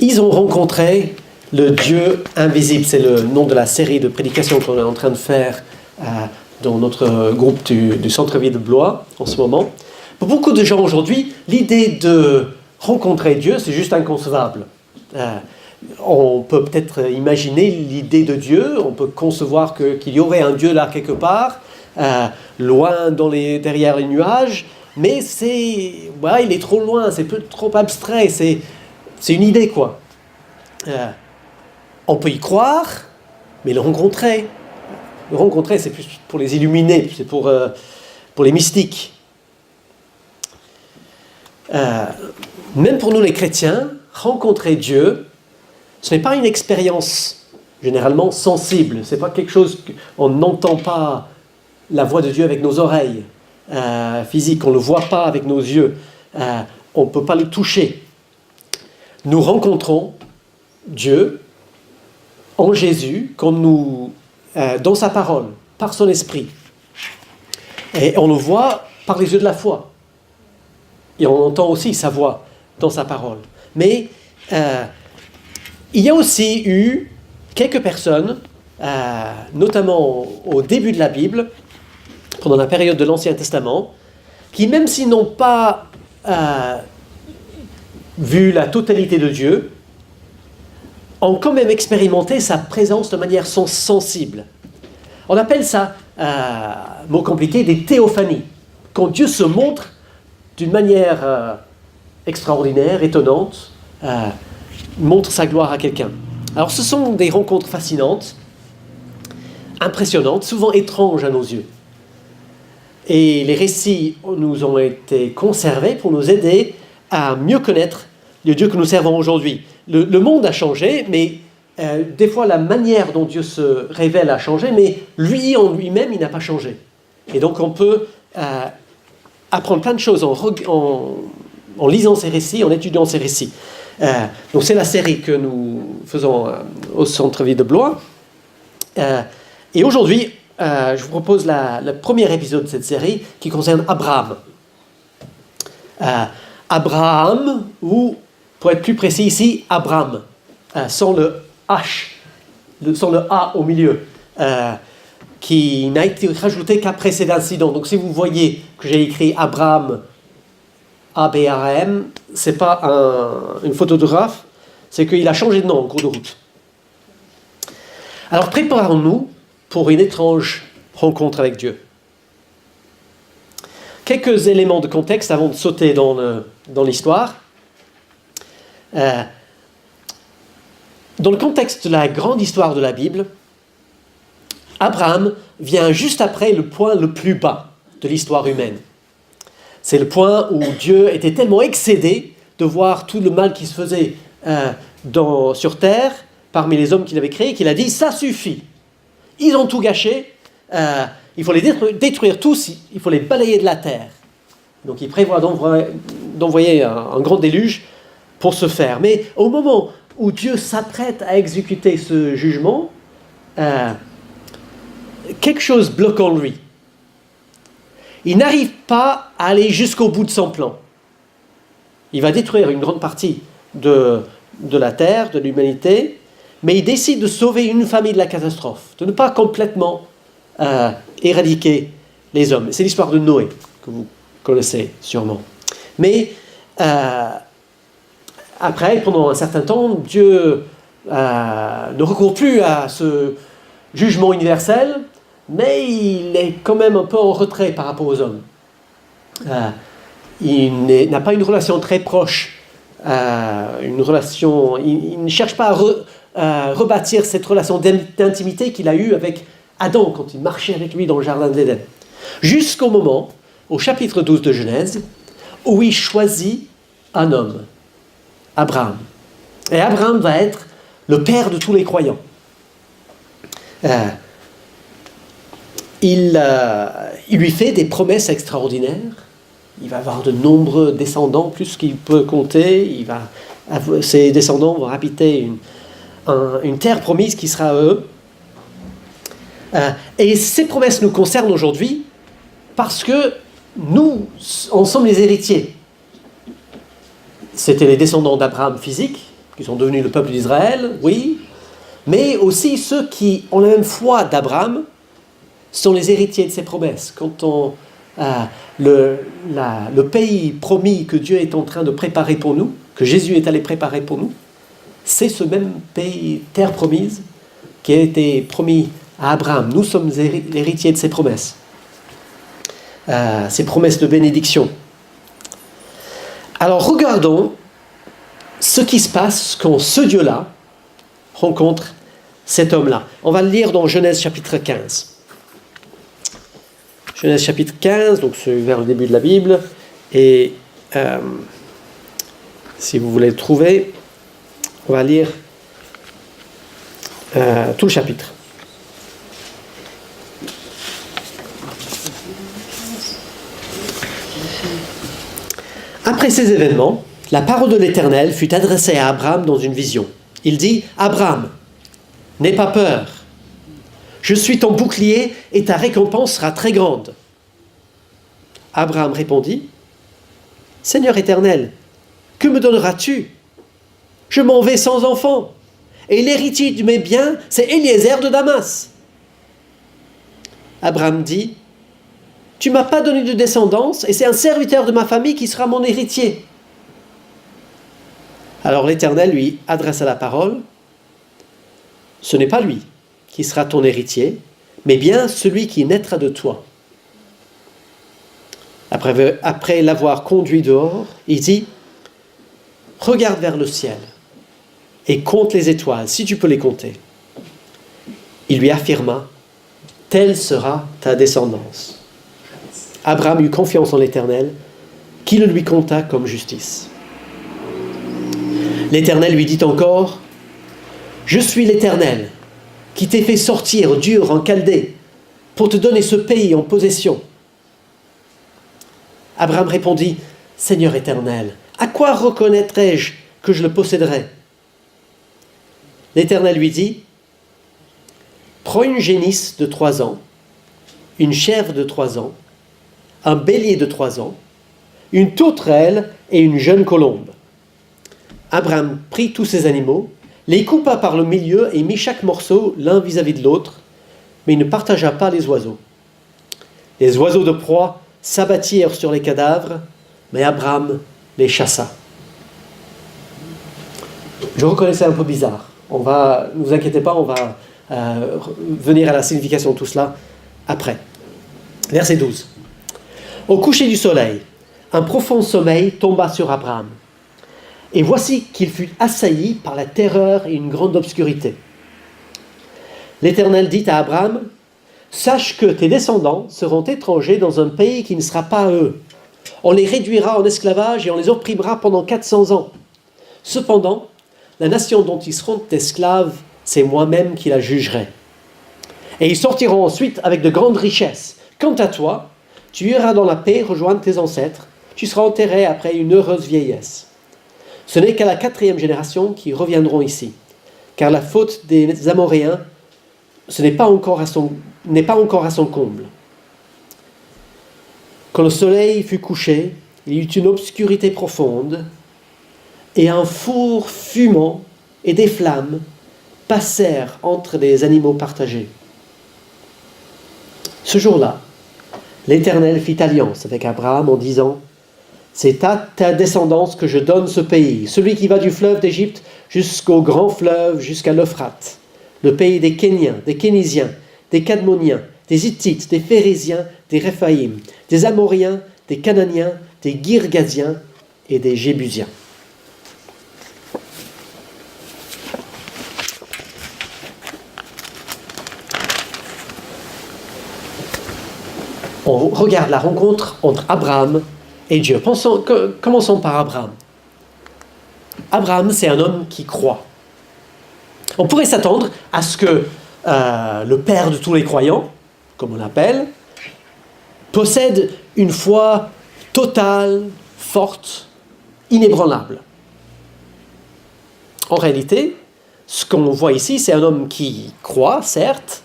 Ils ont rencontré le Dieu invisible. C'est le nom de la série de prédications qu'on est en train de faire dans notre groupe du centre-ville de Blois en ce moment. Pour beaucoup de gens aujourd'hui, l'idée de rencontrer Dieu, c'est juste inconcevable. On peut peut-être imaginer l'idée de Dieu, on peut concevoir qu'il y aurait un Dieu là quelque part, loin derrière les nuages, mais il est trop loin, c'est trop abstrait, c'est une idée quoi. On peut y croire, mais le rencontrer, c'est plus pour les illuminés, c'est pour les mystiques. Même pour nous les chrétiens, rencontrer Dieu, ce n'est pas une expérience généralement sensible, c'est pas quelque chose qu'on n'entend pas la voix de Dieu avec nos oreilles physiques, on ne le voit pas avec nos yeux, on ne peut pas le toucher. Nous rencontrons Dieu en Jésus, dans sa parole, par son esprit. Et on le voit par les yeux de la foi. Et on entend aussi sa voix dans sa parole. Mais il y a aussi eu quelques personnes, notamment au début de la Bible, pendant la période de l'Ancien Testament, qui même s'ils n'ont pas vu la totalité de Dieu, ont quand même expérimenté sa présence de manière sensible. On appelle ça, mot compliqué, des théophanies. Quand Dieu se montre d'une manière extraordinaire, étonnante, montre sa gloire à quelqu'un. Alors ce sont des rencontres fascinantes, impressionnantes, souvent étranges à nos yeux. Et les récits nous ont été conservés pour nous aider à mieux connaître le Dieu que nous servons aujourd'hui. Le monde a changé, mais des fois la manière dont Dieu se révèle a changé, mais lui en lui-même, il n'a pas changé. Et donc on peut apprendre plein de choses en lisant ces récits, en étudiant ces récits. Donc c'est la série que nous faisons au centre-ville de Blois. Et aujourd'hui, je vous propose le premier épisode de cette série qui concerne Abraham. Abraham, ou pour être plus précis ici, Abram, sans le H, sans le A au milieu, qui n'a été rajouté qu'après cet incident. Donc si vous voyez que j'ai écrit Abraham, A-B-R-A-M, ce n'est pas une photographe, c'est qu'il a changé de nom en cours de route. Alors préparons-nous pour une étrange rencontre avec Dieu. Quelques éléments de contexte avant de sauter dans l'histoire. Dans le contexte de la grande histoire de la Bible, Abraham vient juste après le point le plus bas de l'histoire humaine. C'est le point où Dieu était tellement excédé de voir tout le mal qui se faisait sur terre, parmi les hommes qu'il avait créés, qu'il a dit « ça suffit ». Ils ont tout gâché, il faut les détruire tous, il faut les balayer de la terre. Donc il prévoit d'envoyer un grand déluge pour ce faire. Mais au moment où Dieu s'apprête à exécuter ce jugement, quelque chose bloque en lui. Il n'arrive pas à aller jusqu'au bout de son plan. Il va détruire une grande partie de la terre, de l'humanité, mais il décide de sauver une famille de la catastrophe, de ne pas complètement éradiquer les hommes. C'est l'histoire de Noé, que vous connaissez sûrement. Mais après, pendant un certain temps, Dieu ne recourt plus à ce jugement universel, mais il est quand même un peu en retrait par rapport aux hommes. Il n'a pas une relation très proche, il ne cherche pas à rebâtir cette relation d'intimité qu'il a eue avec Adam quand il marchait avec lui dans le jardin d'Éden. Jusqu'au moment, au chapitre 12 de Genèse, où il choisit un homme, Abraham. Et Abraham va être le père de tous les croyants. Il lui fait des promesses extraordinaires. Il va avoir de nombreux descendants, plus qu'il peut compter. Ses descendants vont habiter une terre promise qui sera à eux. Et ces promesses nous concernent aujourd'hui parce que nous en sommes les héritiers. C'était les descendants d'Abraham physique, qui sont devenus le peuple d'Israël, oui, mais aussi ceux qui ont la même foi d'Abraham sont les héritiers de ses promesses. Quand le pays promis que Dieu est en train de préparer pour nous, que Jésus est allé préparer pour nous, c'est ce même pays, terre promise, qui a été promis à Abraham. Nous sommes héritiers de ses promesses de bénédiction. Alors regardons ce qui se passe quand ce Dieu-là rencontre cet homme-là. On va le lire dans Genèse chapitre 15. Genèse chapitre 15, donc c'est vers le début de la Bible. Et si vous voulez le trouver, on va lire tout le chapitre. Après ces événements, la parole de l'Éternel fut adressée à Abraham dans une vision. Il dit, « Abraham, n'aie pas peur. Je suis ton bouclier et ta récompense sera très grande. » Abraham répondit, « Seigneur Éternel, que me donneras-tu? Je m'en vais sans enfant, et l'héritier de mes biens, c'est Eliezer de Damas. » Abraham dit, « Tu ne m'as pas donné de descendance, et c'est un serviteur de ma famille qui sera mon héritier. » Alors l'Éternel lui adressa la parole, « Ce n'est pas lui qui sera ton héritier, mais bien celui qui naîtra de toi. » Après l'avoir conduit dehors, il dit, « Regarde vers le ciel et compte les étoiles, si tu peux les compter. » Il lui affirma, « Telle sera ta descendance. » Abraham eut confiance en l'Éternel, qui le lui compta comme justice. L'Éternel lui dit encore, « Je suis l'Éternel, qui t'ai fait sortir d'Ur en Chaldée, pour te donner ce pays en possession. » Abraham répondit, « Seigneur Éternel, à quoi reconnaîtrai-je que je le posséderai ?» L'Éternel lui dit, « Prends une génisse de 3 ans, une chèvre de 3 ans, un bélier de 3 ans, une tourterelle et une jeune colombe. » Abraham prit tous ces animaux, les coupa par le milieu et mit chaque morceau l'un vis-à-vis de l'autre, mais il ne partagea pas les oiseaux. Les oiseaux de proie s'abattirent sur les cadavres, mais Abraham les chassa. Je reconnais ça un peu bizarre. Ne vous inquiétez pas, on va venir à la signification de tout cela après. Verset 12. Au coucher du soleil, un profond sommeil tomba sur Abraham. Et voici qu'il fut assailli par la terreur et une grande obscurité. L'Éternel dit à Abraham, « Sache que tes descendants seront étrangers dans un pays qui ne sera pas à eux. On les réduira en esclavage et on les opprimera pendant 400 ans. Cependant, la nation dont ils seront esclaves, c'est moi-même qui la jugerai. Et ils sortiront ensuite avec de grandes richesses. Quant à toi, tu iras dans la paix rejoindre tes ancêtres. Tu seras enterré après une heureuse vieillesse. Ce n'est qu'à la 4e génération qui reviendront ici, car la faute des Amoréens n'est pas encore à son comble. » Quand le soleil fut couché, il y eut une obscurité profonde, et un four fumant et des flammes passèrent entre les animaux partagés. Ce jour-là, l'Éternel fit alliance avec Abraham en disant, « C'est à ta descendance que je donne ce pays, celui qui va du fleuve d'Égypte jusqu'au grand fleuve, jusqu'à l'Euphrate, le pays des Kéniens, des Kénisiens, des Cadmoniens, des Hittites, des Phérésiens, des Réphaïm, des Amoriens, des Cananiens, des Girgasiens et des Jébusiens. » On regarde la rencontre entre Abraham et Dieu. Commençons par Abraham. Abraham, c'est un homme qui croit. On pourrait s'attendre à ce que le père de tous les croyants, comme on l'appelle, possède une foi totale, forte, inébranlable. En réalité, ce qu'on voit ici, c'est un homme qui croit, certes,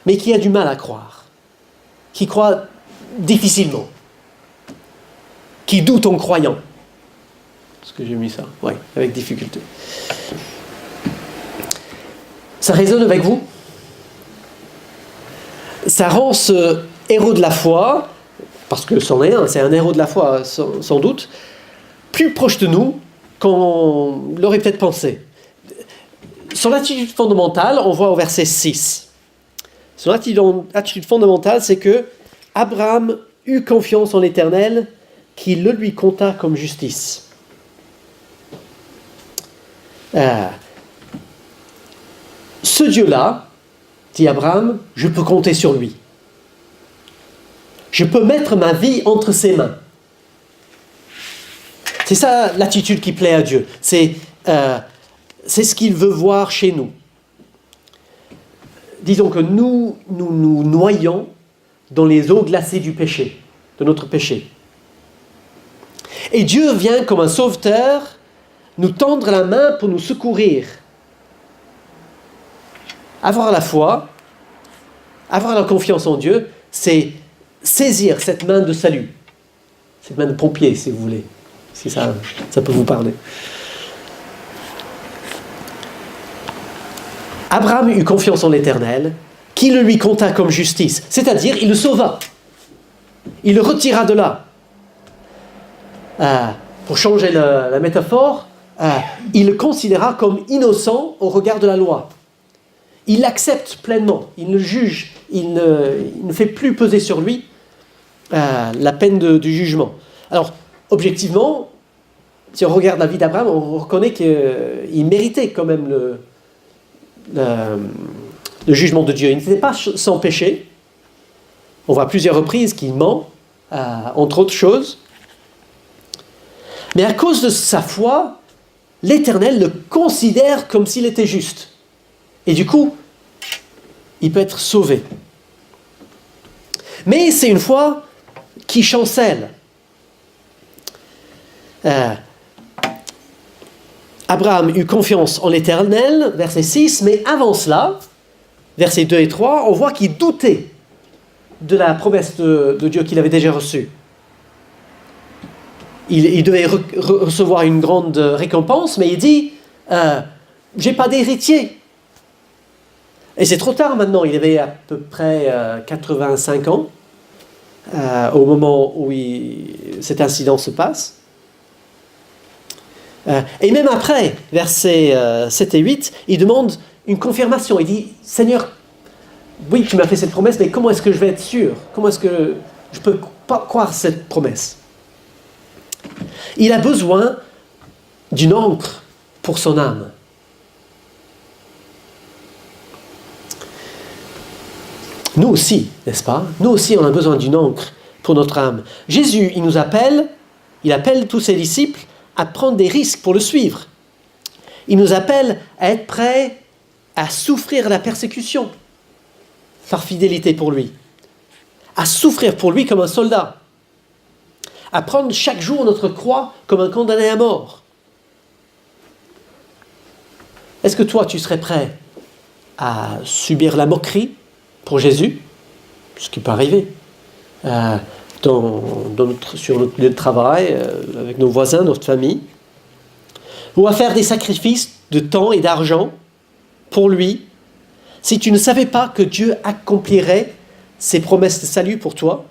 mais qui a du mal à croire, qui croit difficilement, qui doute en croyant. Est-ce que j'ai mis ça? Oui, avec difficulté. Ça résonne avec vous? Ça rend ce héros de la foi, parce que c'en est un, c'est un héros de la foi sans doute, plus proche de nous qu'on l'aurait peut-être pensé. Son attitude fondamentale, on voit au verset 6. Son attitude fondamentale, c'est que Abraham eut confiance en l'Éternel, qui le lui compta comme justice. Ce Dieu-là, dit Abraham, je peux compter sur lui. Je peux mettre ma vie entre ses mains. C'est ça l'attitude qui plaît à Dieu. C'est ce qu'il veut voir chez nous. Disons que nous noyons dans les eaux glacées du péché, de notre péché. Et Dieu vient comme un sauveteur nous tendre la main pour nous secourir. Avoir la foi, avoir la confiance en Dieu, c'est saisir cette main de salut. Cette main de pompier, si vous voulez. Si ça peut vous parler. Abraham eut confiance en l'Éternel, qui le lui compta comme justice. C'est-à-dire, il le sauva. Il le retira de là. Pour changer la métaphore, il le considéra comme innocent au regard de la loi. Il l'accepte pleinement, il le juge, il ne fait plus peser sur lui la peine du jugement. Alors, objectivement, si on regarde la vie d'Abraham, on reconnaît qu'il méritait quand même le jugement de Dieu. Il n'était pas sans péché. On voit à plusieurs reprises qu'il ment, entre autres choses. Mais à cause de sa foi, l'Éternel le considère comme s'il était juste. Et du coup, il peut être sauvé. Mais c'est une foi qui chancelle. Abraham eut confiance en l'Éternel, verset 6, mais avant cela, versets 2 et 3, on voit qu'il doutait de la promesse de Dieu qu'il avait déjà reçue. Il devait recevoir une grande récompense, mais il dit « j'ai pas d'héritier ». Et c'est trop tard maintenant, il avait à peu près 85 ans au moment où cet incident se passe. Et même après, versets 7 et 8, il demande une confirmation. Il dit « Seigneur, oui, tu m'as fait cette promesse, mais comment est-ce que je vais être sûr? Comment est-ce que je peux pas croire cette promesse ?» Il a besoin d'une encre pour son âme. Nous aussi, n'est-ce pas? Nous aussi, on a besoin d'une encre pour notre âme. Jésus, il appelle tous ses disciples à prendre des risques pour le suivre. Il nous appelle à être prêts à souffrir la persécution par fidélité pour lui, à souffrir pour lui comme un soldat, à prendre chaque jour notre croix comme un condamné à mort. Est-ce que toi, tu serais prêt à subir la moquerie pour Jésus, ce qui peut arriver, sur notre lieu de travail, avec nos voisins, notre famille, ou à faire des sacrifices de temps et d'argent pour lui, si tu ne savais pas que Dieu accomplirait ses promesses de salut pour toi?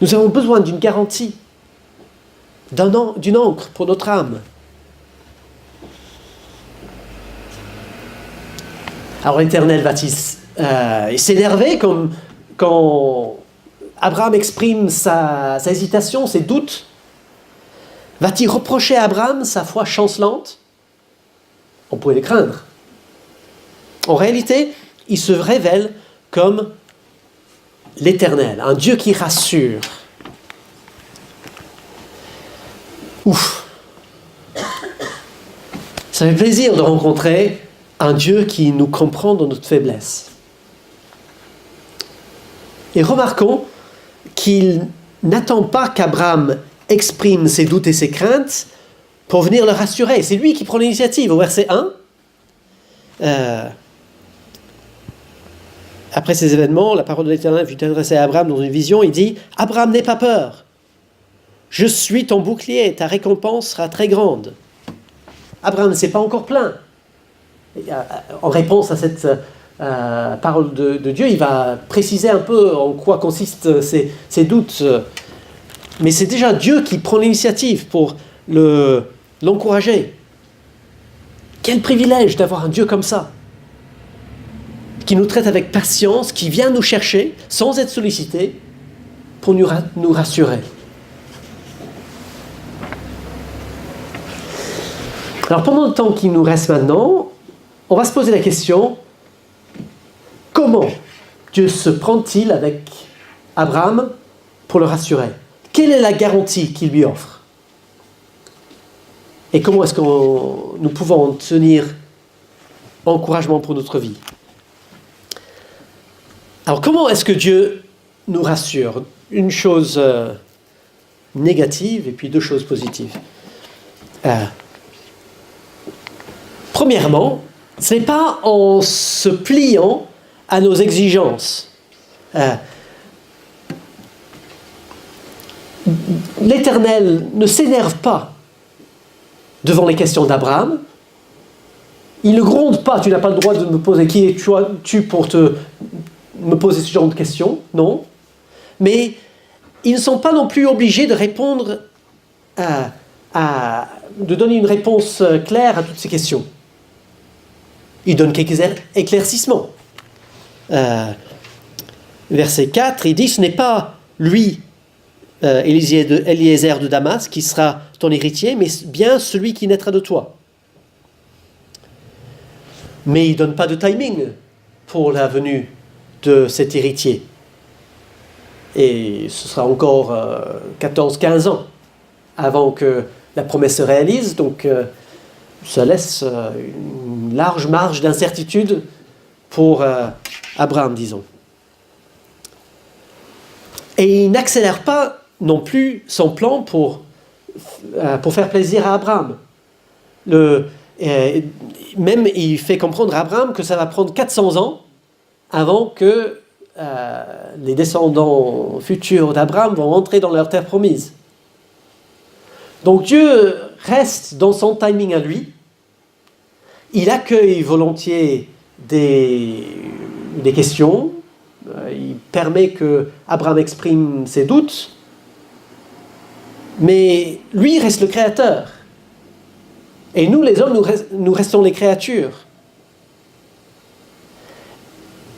Nous avons besoin d'une garantie, d'une encre pour notre âme. Alors l'Éternel va-t-il s'énerver comme quand Abraham exprime sa hésitation, ses doutes? Va-t-il reprocher à Abraham sa foi chancelante? On pourrait le craindre. En réalité, il se révèle comme l'Éternel, un Dieu qui rassure. Ouf! Ça fait plaisir de rencontrer un Dieu qui nous comprend dans notre faiblesse. Et remarquons qu'il n'attend pas qu'Abraham exprime ses doutes et ses craintes pour venir le rassurer. C'est lui qui prend l'initiative. Au verset 1, après ces événements, la parole de l'Éternel fut adressée à Abraham dans une vision. Il dit « Abraham, n'aie pas peur. je suis ton bouclier, ta récompense sera très grande. Abraham ne s'est pas encore plaint. En réponse à cette parole de Dieu, il va préciser un peu en quoi consistent ses doutes. Mais c'est déjà Dieu qui prend l'initiative pour l'encourager. Quel privilège d'avoir un Dieu comme ça, qui nous traite avec patience, qui vient nous chercher sans être sollicité pour nous rassurer. Alors pendant le temps qui nous reste maintenant, on va se poser la question, comment Dieu se prend-il avec Abraham pour le rassurer? Quelle est la garantie qu'il lui offre? Et comment est-ce que nous pouvons en tenir encouragement pour notre vie? Alors comment est-ce que Dieu nous rassure? Une chose négative et puis deux choses positives. Premièrement, ce n'est pas en se pliant à nos exigences. L'Éternel ne s'énerve pas devant les questions d'Abraham. Il ne gronde pas, tu n'as pas le droit de me poser qui es-tu pour me poser ce genre de questions, non. Mais ils ne sont pas non plus obligés de répondre de donner une réponse claire à toutes ces questions. Il donne quelques éclaircissements. Verset 4, il dit, ce n'est pas lui, Eliezer de Damas, qui sera ton héritier, mais bien celui qui naîtra de toi. Mais il ne donne pas de timing pour la venue de cet héritier. Et ce sera encore 14-15 ans avant que la promesse se réalise, donc ça laisse une large marge d'incertitude pour Abraham, disons. Et il n'accélère pas non plus son plan pour faire plaisir à Abraham. Même il fait comprendre à Abraham que ça va prendre 400 ans avant que les descendants futurs d'Abraham vont entrer dans leur terre promise. Donc Dieu reste dans son timing à lui. Il accueille volontiers des questions. Il permet que Abraham exprime ses doutes. Mais lui reste le créateur. Et nous, les hommes, nous restons les créatures.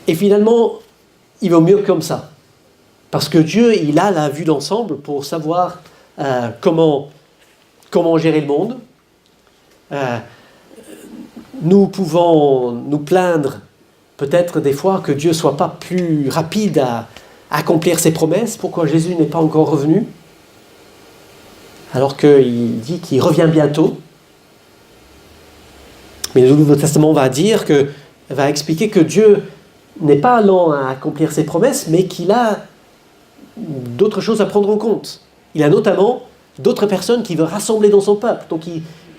Et finalement, il vaut mieux comme ça. Parce que Dieu, il a la vue d'ensemble pour savoir comment gérer le monde. Nous pouvons nous plaindre peut-être des fois que Dieu ne soit pas plus rapide à accomplir ses promesses. Pourquoi Jésus n'est pas encore revenu? Alors qu'il dit qu'il revient bientôt. Mais le Nouveau Testament va expliquer que Dieu n'est pas lent à accomplir ses promesses, mais qu'il a d'autres choses à prendre en compte. Il a notamment d'autres personnes qu'il veut rassembler dans son peuple. Donc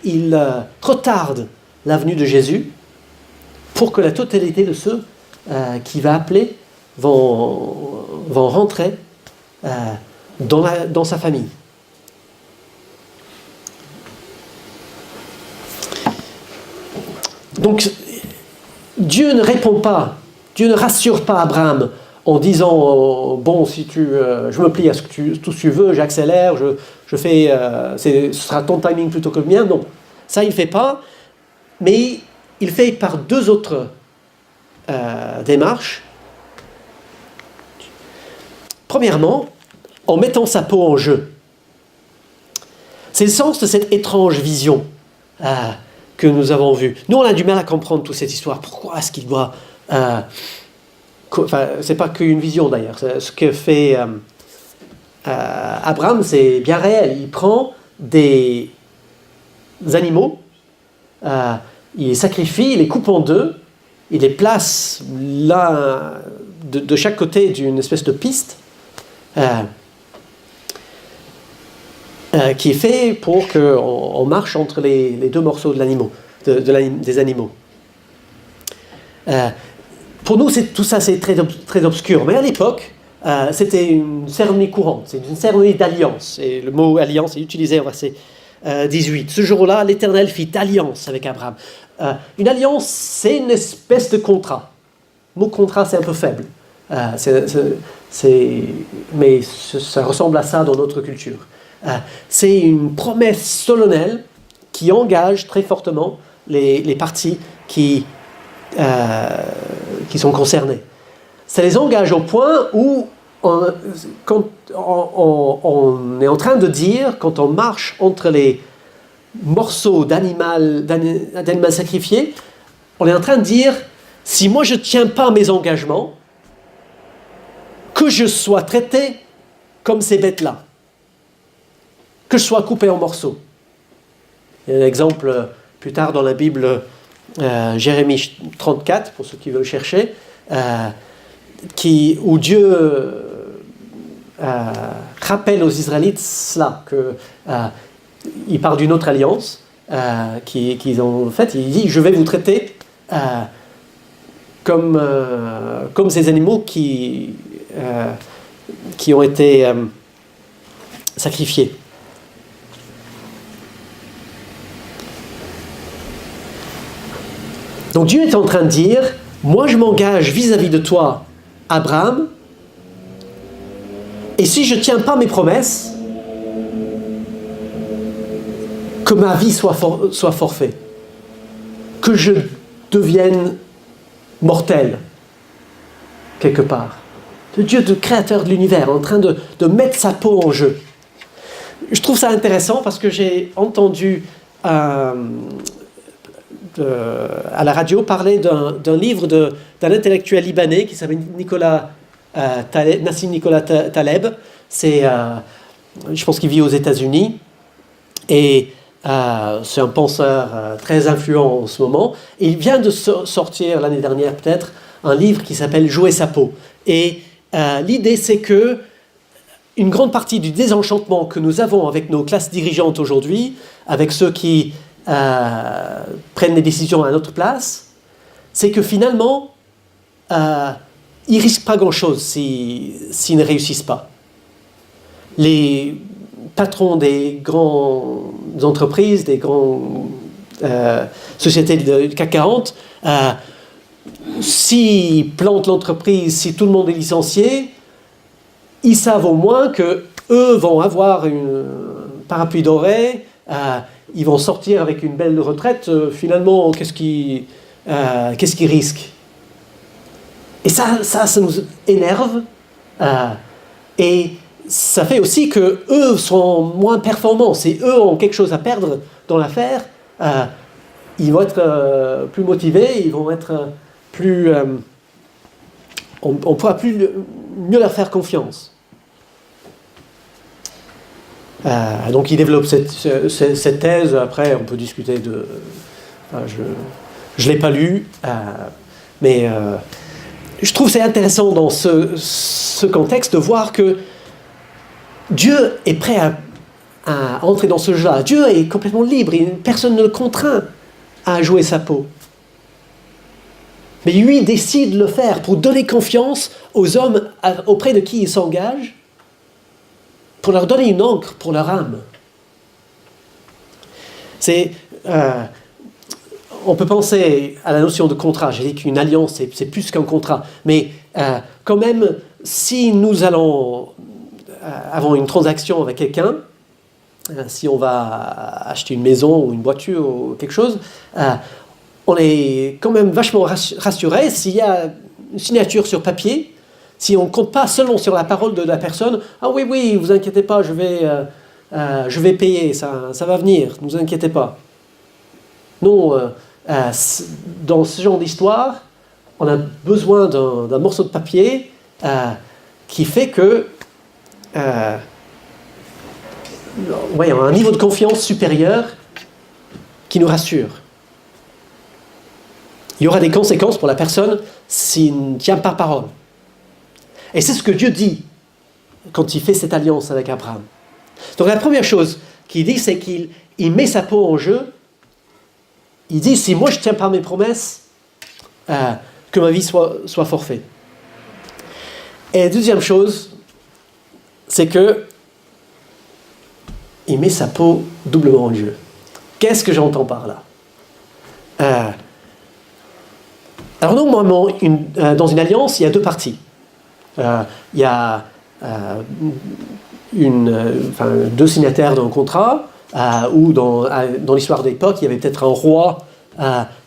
il retarde la venue de Jésus pour que la totalité de ceux qu'il va appeler vont rentrer dans sa famille. Donc, Dieu ne répond pas, Dieu ne rassure pas Abraham en disant bon, si je me plie à tout ce que tu veux, j'accélère, je fais, ce sera ton timing plutôt que le mien. Non, ça il ne fait pas, mais il fait par deux autres démarches. Premièrement, en mettant sa peau en jeu. C'est le sens de cette étrange vision que nous avons vue. Nous, on a du mal à comprendre toute cette histoire. Pourquoi est-ce qu'il doit... c'est pas qu'une vision d'ailleurs. Ce que fait Abraham, c'est bien réel. Il prend des animaux, il les sacrifie, il les coupe en deux, il les place là de chaque côté d'une espèce de piste qui est fait pour qu'on marche entre les deux morceaux des animaux. Pour nous, tout ça, c'est très, très obscur. Mais à l'époque, c'était une cérémonie courante, c'est une cérémonie d'alliance. Et le mot alliance est utilisé au verset 18. Ce jour-là, l'Éternel fit alliance avec Abraham. Une alliance, c'est une espèce de contrat. Le mot contrat, c'est un peu faible. Mais ça ressemble à ça dans notre culture. C'est une promesse solennelle qui engage très fortement les parties qui sont concernées. Ça les engage au point où quand on est en train de dire, quand on marche entre les morceaux d'animal sacrifié, on est en train de dire, si moi je ne tiens pas mes engagements, que je sois traité comme ces bêtes-là, que je sois coupé en morceaux. Il y a un exemple plus tard dans la Bible, Jérémie 34, pour ceux qui veulent chercher, où Dieu rappelle aux Israélites cela, qu'il part d'une autre alliance qu'ils ont faite. Il dit, je vais vous traiter comme ces animaux qui ont été sacrifiés. Donc Dieu est en train de dire, moi je m'engage vis-à-vis de toi, Abraham, et si je ne tiens pas mes promesses, que ma vie soit forfait, que je devienne mortel, quelque part. Le Dieu, le créateur de l'univers, en train de mettre sa peau en jeu. Je trouve ça intéressant parce que j'ai entendu à la radio parler d'un livre d'un intellectuel libanais qui s'appelle Nassim Nicolas Taleb. Je pense qu'il vit aux États-Unis et c'est un penseur très influent en ce moment. Et il vient de sortir l'année dernière peut-être un livre qui s'appelle Jouer sa peau. Et l'idée c'est que une grande partie du désenchantement que nous avons avec nos classes dirigeantes aujourd'hui, avec ceux qui prennent des décisions à notre place, c'est que finalement, ils ne risquent pas grand-chose s'ils ne réussissent pas. Les patrons des grandes entreprises, des grandes sociétés du CAC 40, s'ils plantent l'entreprise, si tout le monde est licencié, ils savent au moins qu'eux vont avoir un parapluie doré, ils vont sortir avec une belle retraite. Finalement, qu'est-ce qu'ils risquent? Et ça nous énerve. Et ça fait aussi qu'eux sont moins performants. Si eux ont quelque chose à perdre dans l'affaire, ils vont être plus motivés, ils vont être plus... on pourra mieux leur faire confiance. Donc il développe cette thèse. Après, on peut discuter de... je ne l'ai pas lu, mais je trouve c'est intéressant dans ce contexte de voir que Dieu est prêt à entrer dans ce jeu-là. Dieu est complètement libre, personne ne le contraint à jouer sa peau. Mais lui décide de le faire pour donner confiance aux hommes auprès de qui il s'engage, pour leur donner une encre pour leur âme. On peut penser à la notion de contrat. J'ai dit qu'une alliance, c'est plus qu'un contrat. Mais quand même, si nous allons avoir une transaction avec quelqu'un, si on va acheter une maison ou une voiture ou quelque chose, on est quand même vachement rassuré s'il y a une signature sur papier. Si on ne compte pas seulement sur la parole de la personne, « Ah oui, vous inquiétez pas, je vais payer, ça va venir, ne vous inquiétez pas. » Non, dans ce genre d'histoire, on a besoin d'un morceau de papier qui fait que on a un niveau de confiance supérieur qui nous rassure. Il y aura des conséquences pour la personne s'il ne tient pas parole. Et c'est ce que Dieu dit quand il fait cette alliance avec Abraham. Donc la première chose qu'il dit, c'est qu'il met sa peau en jeu. Il dit, si moi je ne tiens pas mes promesses, que ma vie soit forfait. Et la deuxième chose, c'est que il met sa peau doublement en jeu. Qu'est-ce que j'entends par là? Alors normalement, dans une alliance, il y a deux parties. Il y a deux signataires d'un contrat, ou dans l'histoire de l'époque, il y avait peut-être un roi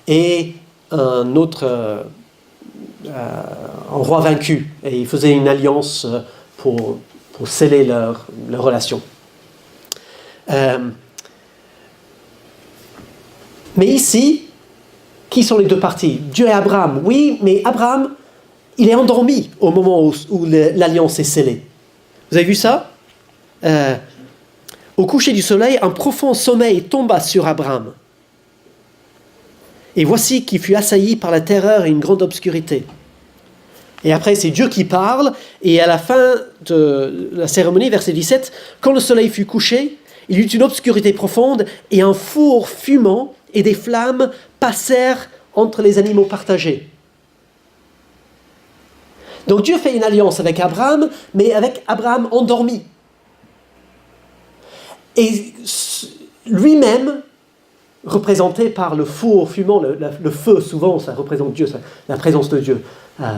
et un autre, un roi vaincu. Et ils faisaient une alliance pour sceller leur relation. Mais ici, qui sont les deux parties? Dieu et Abraham. Oui, mais Abraham, il est endormi au moment où l'alliance est scellée. Vous avez vu ça? Au coucher du soleil, un profond sommeil tomba sur Abraham. Et voici qu'il fut assailli par la terreur et une grande obscurité. Et après, c'est Dieu qui parle, et à la fin de la cérémonie, verset 17, « Quand le soleil fut couché, il y eut une obscurité profonde, et un four fumant et des flammes passèrent entre les animaux partagés. » Donc Dieu fait une alliance avec Abraham, mais avec Abraham endormi. Et lui-même, représenté par le four fumant, le feu, souvent ça représente Dieu, la présence de Dieu.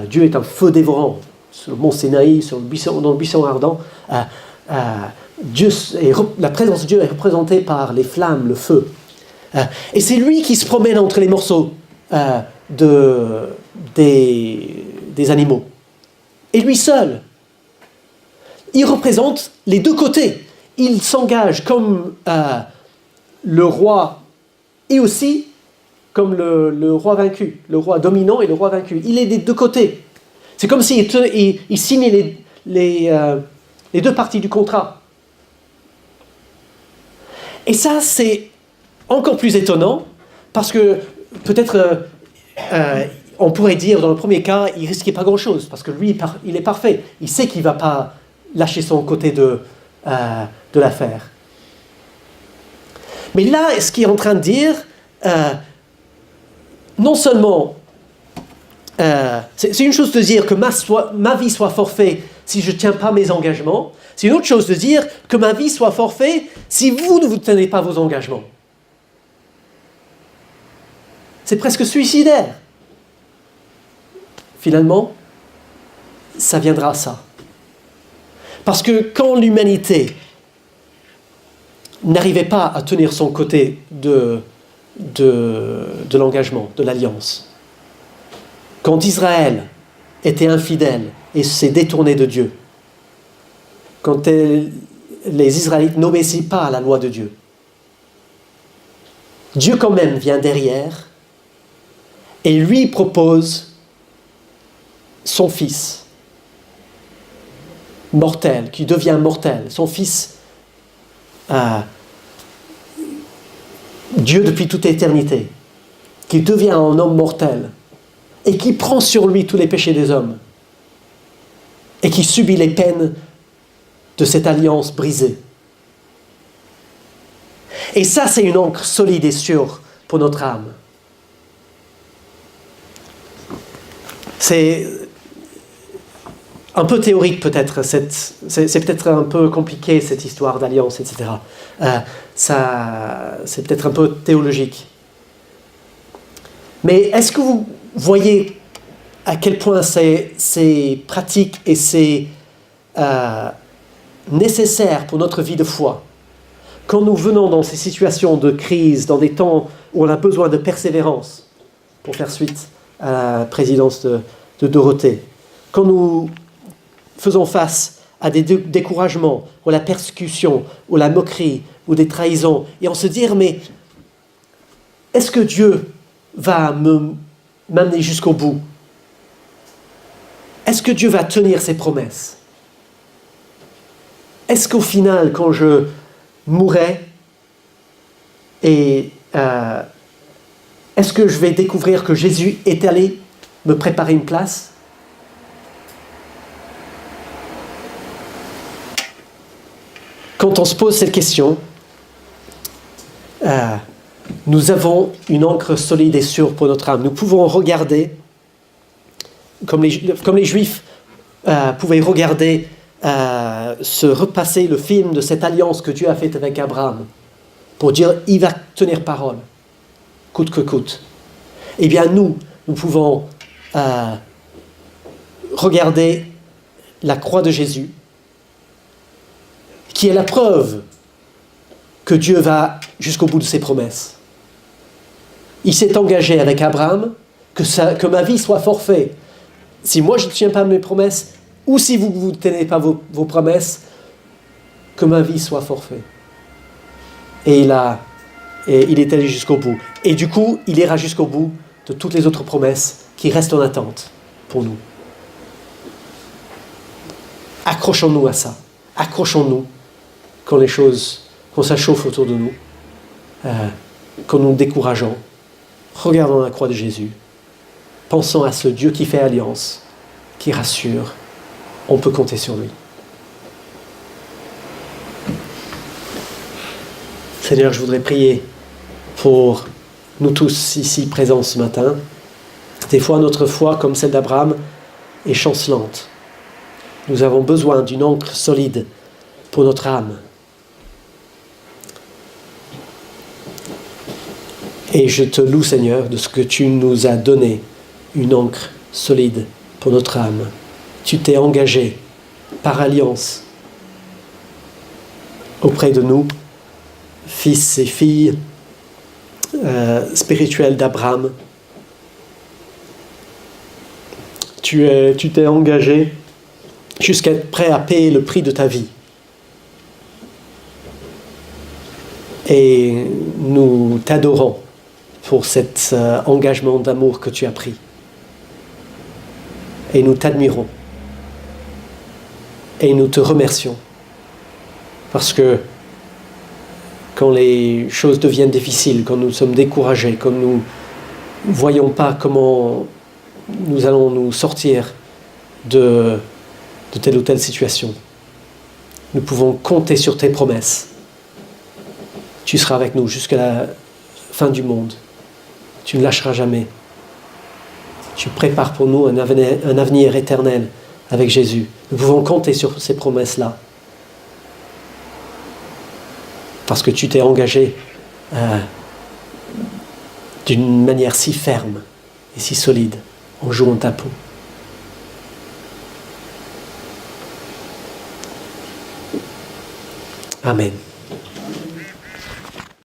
Dieu est un feu dévorant, sur le mont Sinaï, dans le buisson ardent. La présence de Dieu est représentée par les flammes, le feu. Et c'est lui qui se promène entre les morceaux des animaux. Et lui seul. Il représente les deux côtés. Il s'engage comme le roi et aussi comme le roi vaincu, le roi dominant et le roi vaincu. Il est des deux côtés. C'est comme s'il signait les deux parties du contrat. Et ça, c'est encore plus étonnant, parce que peut-être on pourrait dire, dans le premier cas, il ne risquait pas grand-chose, parce que lui, il est parfait. Il sait qu'il ne va pas lâcher son côté de l'affaire. Mais là, ce qu'il est en train de dire, non seulement, c'est une chose de dire que ma vie soit forfait si je ne tiens pas mes engagements, c'est une autre chose de dire que ma vie soit forfait si vous ne vous tenez pas vos engagements. C'est presque suicidaire. Finalement, ça viendra à ça. Parce que quand l'humanité n'arrivait pas à tenir son côté de l'engagement, de l'alliance, quand Israël était infidèle et s'est détourné de Dieu, quand les Israélites n'obéissaient pas à la loi de Dieu, Dieu quand même vient derrière et lui propose son fils mortel, qui devient mortel, son fils Dieu depuis toute éternité, qui devient un homme mortel et qui prend sur lui tous les péchés des hommes et qui subit les peines de cette alliance brisée. Et ça, c'est une ancre solide et sûre pour notre âme. C'est un peu théorique peut-être, c'est peut-être un peu compliqué cette histoire d'alliance, etc. C'est peut-être un peu théologique. Mais est-ce que vous voyez à quel point c'est pratique et c'est nécessaire pour notre vie de foi? Quand nous venons dans ces situations de crise, dans des temps où on a besoin de persévérance, pour faire suite à la présidence de Dorothée, quand nous faisons face à des découragements, ou la persécution, ou la moquerie, ou des trahisons, et on se dit, mais est-ce que Dieu va m'amener jusqu'au bout? Est-ce que Dieu va tenir ses promesses? Est-ce qu'au final, quand je mourrai, et est-ce que je vais découvrir que Jésus est allé me préparer une place? Quand on se pose cette question, nous avons une ancre solide et sûre pour notre âme. Nous pouvons regarder, comme les Juifs pouvaient regarder, se repasser le film de cette alliance que Dieu a faite avec Abraham, pour dire, il va tenir parole, coûte que coûte. Eh bien, nous pouvons regarder la croix de Jésus, qui est la preuve que Dieu va jusqu'au bout de ses promesses. Il s'est engagé avec Abraham que ma vie soit forfait. Si moi je ne tiens pas mes promesses, ou si vous ne tenez pas vos promesses, que ma vie soit forfait. Et il est allé jusqu'au bout. Et du coup, il ira jusqu'au bout de toutes les autres promesses qui restent en attente pour nous. Accrochons-nous à ça. Accrochons-nous quand ça chauffe autour de nous, quand nous nous décourageons. Regardons la croix de Jésus. Pensons à ce Dieu qui fait alliance, qui rassure. On peut compter sur lui. Seigneur, je voudrais prier pour nous tous ici présents ce matin. Des fois, notre foi, comme celle d'Abraham, est chancelante. Nous avons besoin d'une ancre solide pour notre âme. Et je te loue, Seigneur, de ce que tu nous as donné, une ancre solide pour notre âme. Tu t'es engagé par alliance auprès de nous, fils et filles spirituels d'Abraham. Tu t'es engagé jusqu'à être prêt à payer le prix de ta vie. Et nous t'adorons pour cet engagement d'amour que tu as pris. Et nous t'admirons. Et nous te remercions. Parce que quand les choses deviennent difficiles, quand nous sommes découragés, quand nous ne voyons pas comment nous allons nous sortir de telle ou telle situation, nous pouvons compter sur tes promesses. Tu seras avec nous jusqu'à la fin du monde. Tu ne lâcheras jamais. Tu prépares pour nous un avenir éternel avec Jésus. Nous pouvons compter sur ces promesses-là. Parce que tu t'es engagé d'une manière si ferme et si solide en jouant ta peau. Amen.